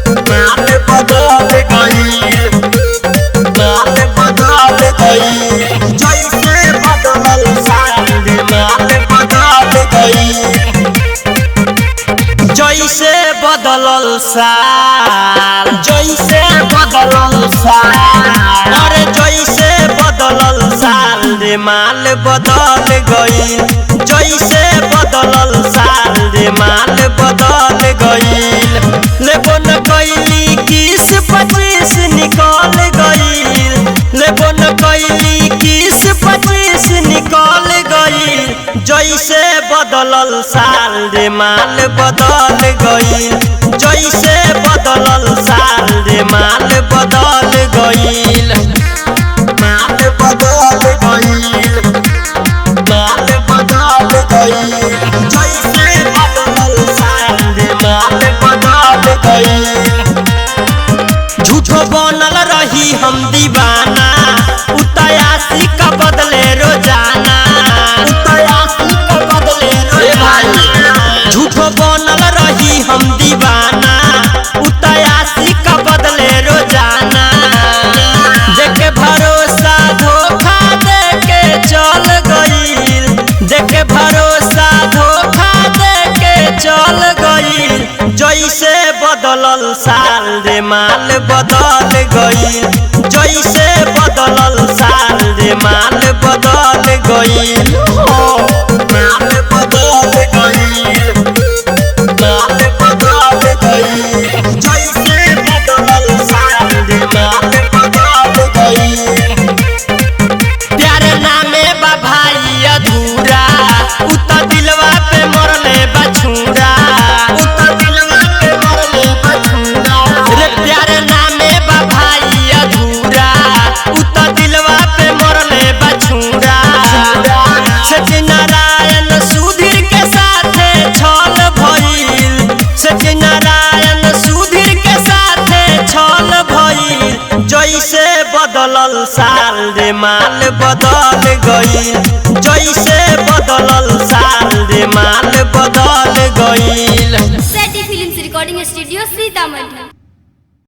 माल बदल गईल, माल बदल गईल। जैसे बदलल साल रे माल बदल गईल, जैसे बदलल साल, जैसे बदलल साल। अरे जैसे बदलल साल रे माल बदल गईल, जैसे बदलल साल रे माल बदल गईल। लेबो न कैली 20-25 निकल गईल, लेबो न कैली 20-25 निकल गईल। जैसे बदलल साल रे माल बदल गईल, जैसे बदलल साल रे माल बदल गईल, माल बदल गईल, माल बदल गईल। जैसे बदलल साल रे माल बदल गईल। झूठो बनल रही हम दीवाना, उतयासी का बदले रोजाना, उतयासी का बदले रोजाना। झूठो बनल रही हम दीवाना, उतयासी का बदले रोजाना। देके भरोसा धोखा देके चल गईल, देके भरोसा धोखा देके चल गईल। जैसे बदलल साल रे माल बदल गईल, जैसे बदलल साल रे माल बदल गईल। माल बदल गईल, माल बदल गईल। जैसे बदलल साल रे माल बदल गईल। प्यारे नामे बा भाई अधूरा, उता दिलवा पे मरले बछूरा, उता दिलवा पे मरले बछूरा। रे प्यारे नामे बा भाई अधूरा, उता दिलवा पे मरले बछूरा। सत्यनारायण सुधीर के साथे छल भइल, सत्यनारायण सुधीर के साथे छल भइल। जैसे बदलल साल रे माल बदल गईल, जैसे बदलल साल रे माल बदल गईल। सेटी फिल्म्स रिकॉर्डिंग स्टूडियो सीतामढ़ी।